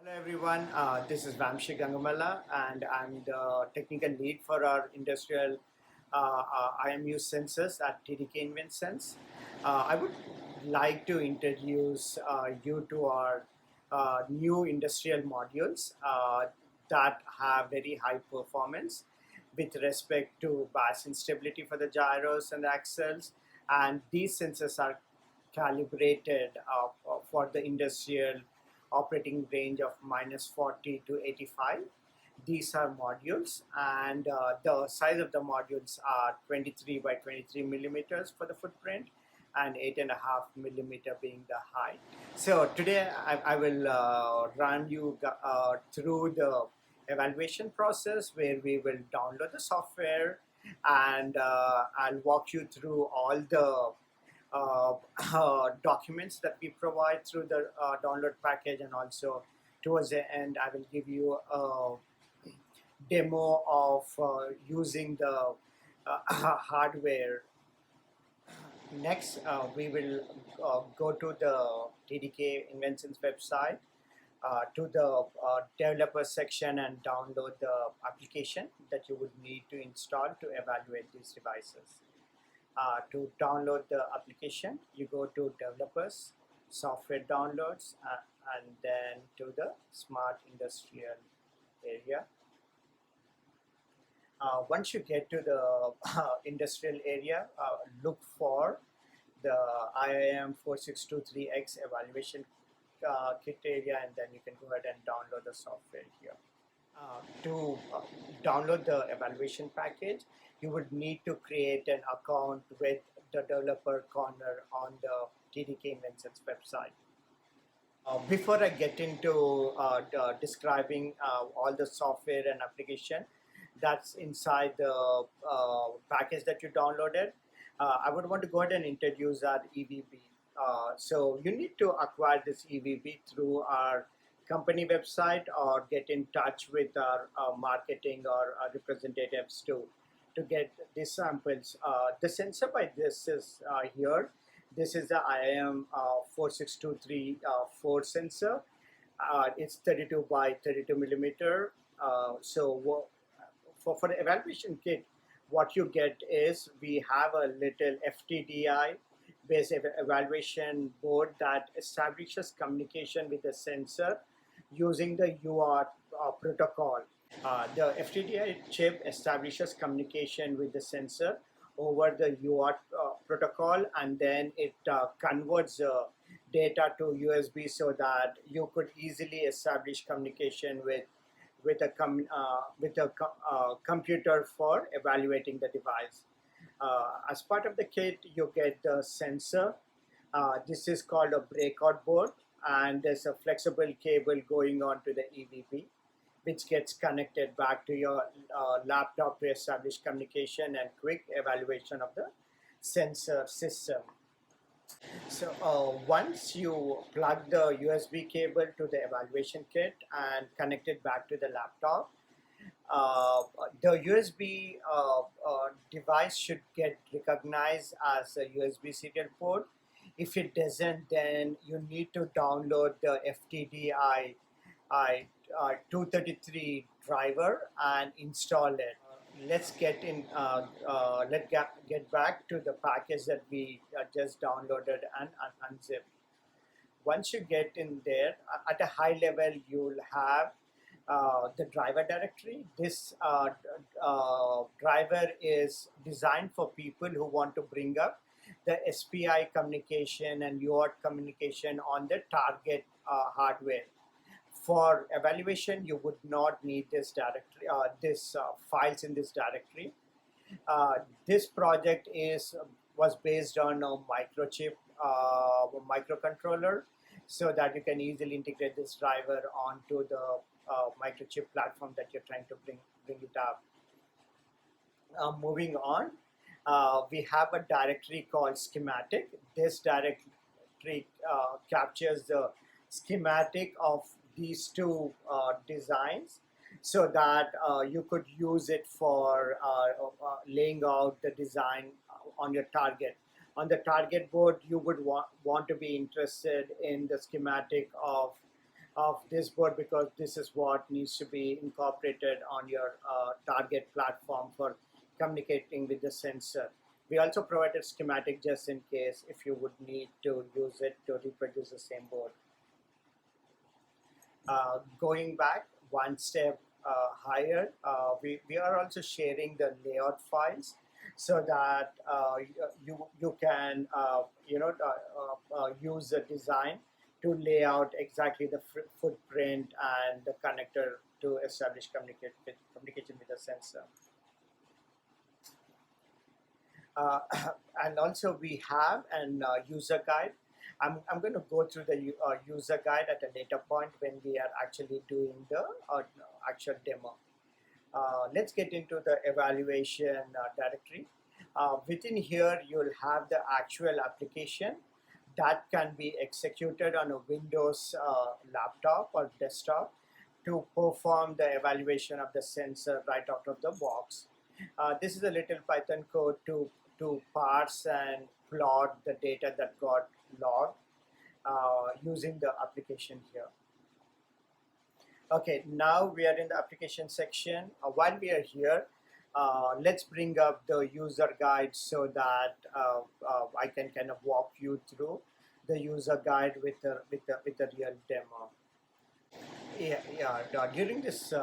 Hello everyone, this is Vamshi Gangamala and I'm the technical lead for our industrial IMU sensors at TDK InventSense. I would like to introduce you to our new industrial modules that have very high performance with respect to bias instability for the gyros and the axles, and these sensors are calibrated for the industrial operating range of minus 40 to 85. These are modules, and the size of the modules are 23 by 23 millimeters for the footprint and 8.5 millimeter being the height. So today I will run you through the evaluation process where we will download the software, and I'll walk you through all the uh, documents that we provide through the download package, and also towards the end I will give you a demo of using the hardware. Next, we will go to the TDK Inventions website, to the developer section, and download the application that you would need to install to evaluate these devices. To download the application, you go to developers, software downloads, and then to the smart industrial area. Once you get to the industrial area, look for the IIM 4623X evaluation kit area, and then you can go ahead and download the software here. To download the evaluation package, you would need to create an account with the developer corner on the TDK Inventions website. Before I get into describing all the software and application that's inside the package that you downloaded, I would want to go ahead and introduce our EVB. So you need to acquire this EVB through our company website or get in touch with our marketing or representatives to get these samples. The sensor by this is here. This is the IIM 46234 sensor. It's 32 by 32 millimeter. For the evaluation kit, what you get is we have a little FTDI based evaluation board that establishes communication with the sensor using the UART protocol. The FTDI chip establishes communication with the sensor over the UART protocol, and then it converts data to USB so that you could easily establish communication with a computer for evaluating the device. As part of the kit, you get the sensor. This is called a breakout board, and there's a flexible cable going on to the EVP, which gets connected back to your laptop to establish communication and quick evaluation of the sensor system. So once you plug the USB cable to the evaluation kit and connect it back to the laptop, uh, the USB device should get recognized as a USB serial port. If it doesn't, then you need to download the FTDI 233 driver and install it. Let's get in. Get back to the package that we just downloaded and unzip. Once you get in there, at a high level, you'll have the driver directory. This driver is designed for people who want to bring up the SPI communication and UART communication on the target hardware. For evaluation, you would not need this directory, this files in this directory. This project was based on a microchip microcontroller, so that you can easily integrate this driver onto the microchip platform that you're trying to bring it up. Moving on, we have a directory called schematic. This directory captures the schematic of these two designs, so that you could use it for laying out the design on your target. On the target board, you would want to be interested in the schematic of of this board because this is what needs to be incorporated on your target platform for communicating with the sensor. We also provided schematic just in case if you would need to use it to reproduce the same board. Going back one step higher, we are also sharing the layout files so that you can use the design to lay out exactly the footprint and the connector to establish communication with the sensor. And also we have an user guide. I'm going to go through the user guide at a later point when we are actually doing the actual demo. Let's get into the evaluation directory. Within here, you'll have the actual application that can be executed on a Windows laptop or desktop to perform the evaluation of the sensor right out of the box. This is a little Python code to parse and plot the data that got logged using the application here. Okay, now we are in the application section. While we are here, let's bring up the user guide so that I can kind of walk you through the user guide with the real demo. Yeah. During this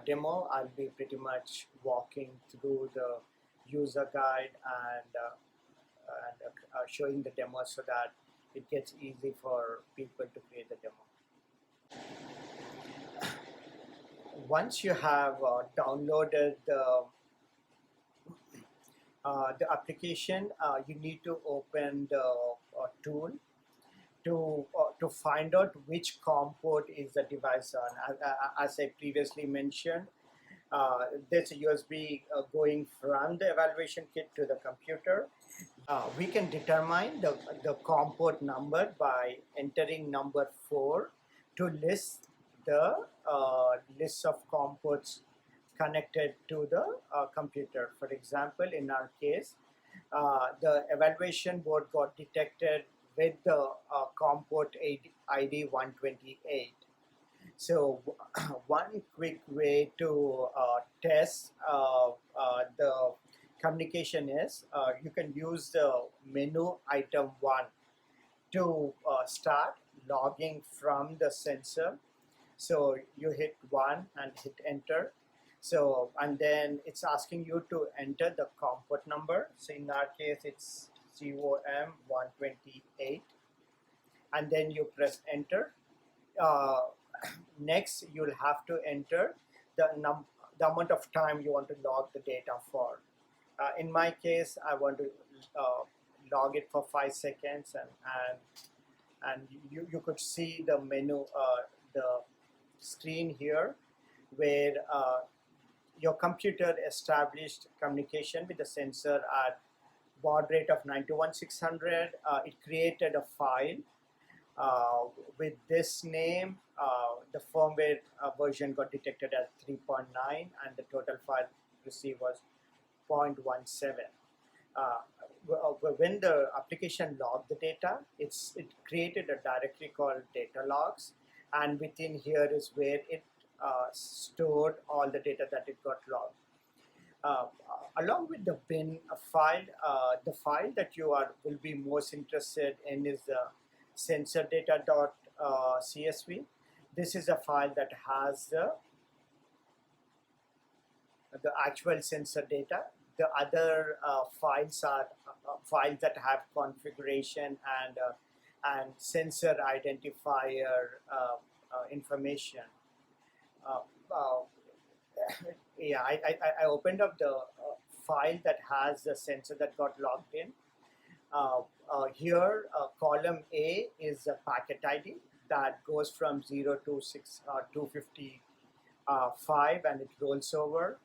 demo, I'll be pretty much walking through the user guide and showing the demo so that it gets easy for people to create the demo. Once you have downloaded the application, you need to open the tool to find out which COM port is the device on. As I previously mentioned, there's a USB going from the evaluation kit to the computer. We can determine the COM port number by entering number 4 to list the list of COM ports connected to the computer. For example, in our case, the evaluation board got detected with the COM port ID 128. So one quick way to test the communication is you can use the menu item 1 to start logging from the sensor. So you hit 1 and hit enter. So, and then it's asking you to enter the COM port number. So in our case, it's COM 128. And then you press enter. Next, you'll have to enter the amount of time you want to log the data for. In my case, I want to log it for 5 seconds, and you could see the menu, the screen here, where your computer established communication with the sensor at baud rate of 91600. It created a file with this name. The firmware version got detected as 3.9 and the total file received was 0.17. When the application logged the data, it created a directory called data logs, and within here is where it stored all the data that it got logged. Along with the bin file, the file that you will be most interested in is the sensor data.csv. This is a file that has the actual sensor data. The other files are files that have configuration and sensor identifier information. Yeah, I opened up the file that has the sensor that got logged in. Here, column A is a packet ID that goes from 0 to 255 and it rolls over.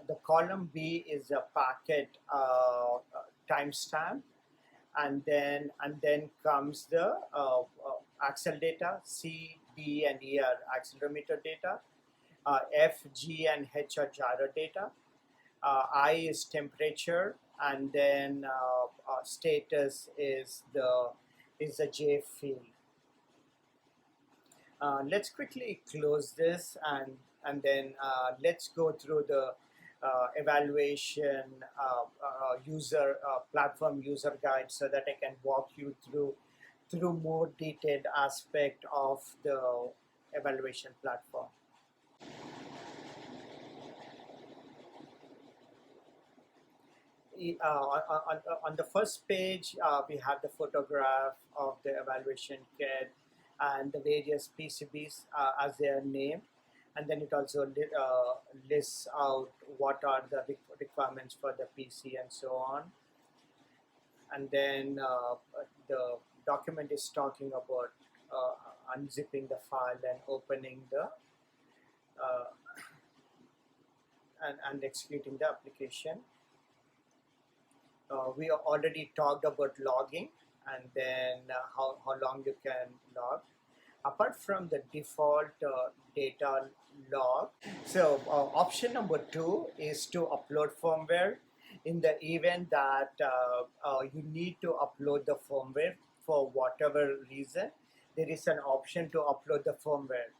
The column B is a packet timestamp, and then comes the axle data. C, D, and E are accelerometer data. F, G, and H are gyro data. I is temperature, and then status is the J field. Let's quickly close this, and then let's go through the evaluation user platform user guide so that I can walk you through more detailed aspect of the evaluation platform. On the first page, we have the photograph of the evaluation kit and the various PCBs as they are named. And then it also lists out what are the requirements for the PC and so on. And then the document is talking about unzipping the file and opening the and executing the application. We already talked about logging and then how long you can log. Apart from the default data log, so option number 2 is to upload firmware. In the event that you need to upload the firmware for whatever reason, there is an option to upload the firmware.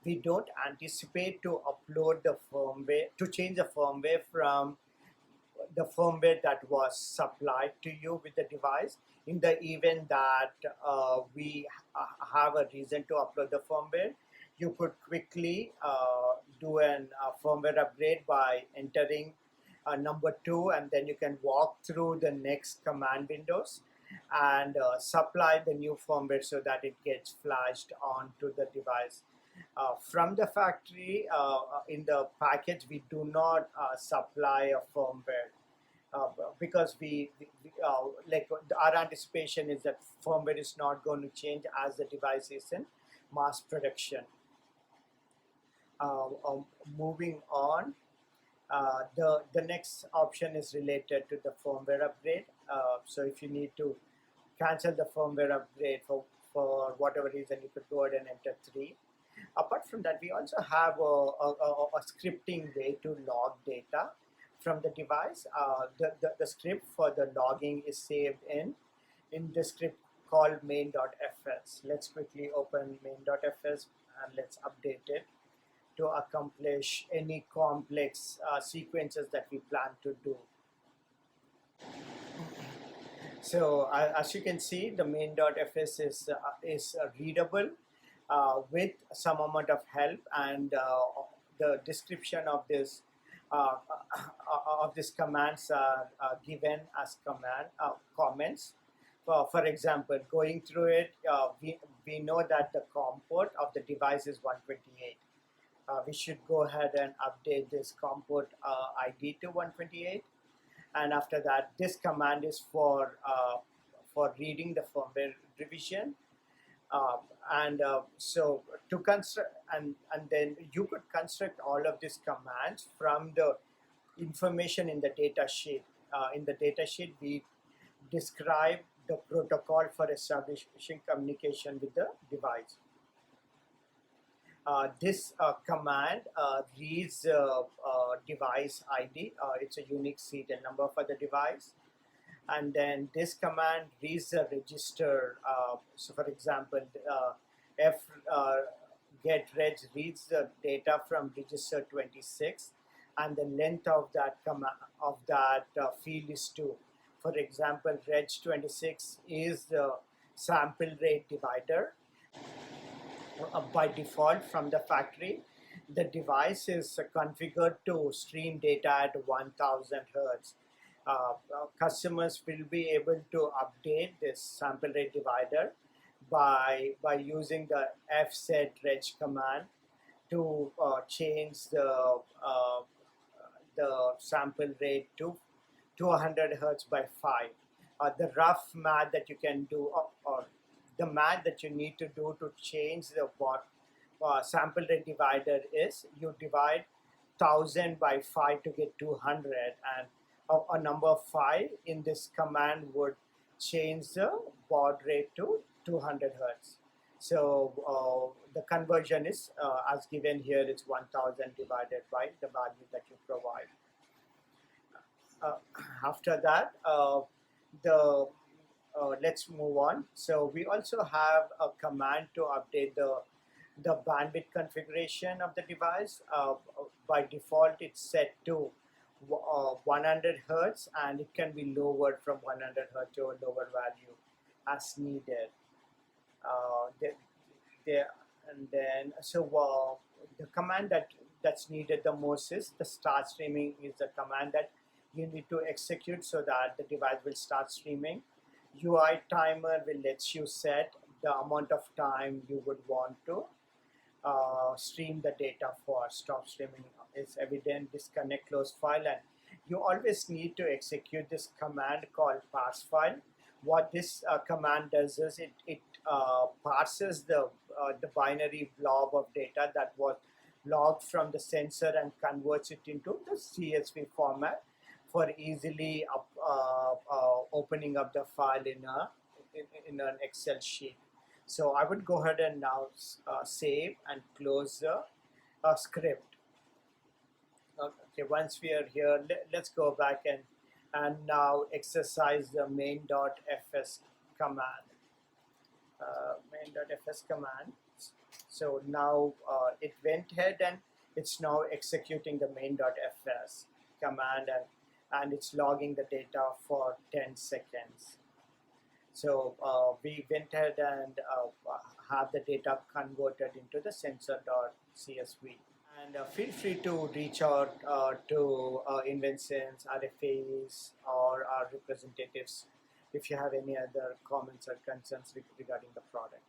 We don't anticipate to upload the firmware, to change the firmware from the firmware that was supplied to you with the device. In the event that we have a reason to upload the firmware, you could quickly do an firmware upgrade by entering number 2, and then you can walk through the next command windows and supply the new firmware so that it gets flashed onto the device. From the factory, in the package, we do not supply a firmware because our anticipation is that firmware is not going to change as the device is in mass production. Moving on, the next option is related to the firmware upgrade. So if you need to cancel the firmware upgrade for whatever reason, you could go ahead and enter 3. Apart from that, we also have a scripting way to log data from the device. The script for the logging is saved in the script called main.fs. Let's quickly open main.fs and let's update it to accomplish any complex sequences that we plan to do. So as you can see, the main.fs is readable with some amount of help, and the description of this commands are given as comments. For example, going through it, we know that the COM port of the device is 128. We should go ahead and update this COM port ID to 128. And after that, this command is for reading the firmware revision. So to construct, and then you could construct all of these commands from the information in the data sheet. In the data sheet, we describe the protocol for establishing communication with the device. This command reads device ID. It's a unique serial number for the device. And then this command reads the register. So for example, get reg reads the data from register 26, and the length of that field is 2. For example, reg 26 is the sample rate divider. By default from the factory, the device is configured to stream data at 1000 Hertz. Customers will be able to update this sample rate divider by using the fsetreg command to change the sample rate to 200 Hertz by 5. The rough math that you can do, or the math that you need to do to change the sample rate divider is you divide 1000 by 5 to get 200, and a number 5 in this command would change the baud rate to 200 Hertz. So the conversion is as given here, it's 1000 divided by the value that you provide. After that, let's move on. So we also have a command to update the the bandwidth configuration of the device. By default, it's set to 100 hertz, and it can be lowered from 100 hertz to a lower value as needed. Uh, the, the, and then the command that's needed the most is the start streaming. Is the command that you need to execute so that the device will start streaming. UI timer will let you set the amount of time you would want to stream the data for. Stop streaming is evident, disconnect, close file, and you always need to execute this command called parse file. What this command does is it parses the binary blob of data that was logged from the sensor and converts it into the CSV format for easily opening up the file in an Excel sheet. So I would go ahead and now save and close the script. Okay, once we are here, let's go back and now exercise the main.fs command. Main.fs command. So now it went ahead and it's now executing the main.fs command, and it's logging the data for 10 seconds. So we went ahead and have the data converted into the sensor.csv. And feel free to reach out to InvenSense, RFAs, or our representatives if you have any other comments or concerns regarding the product.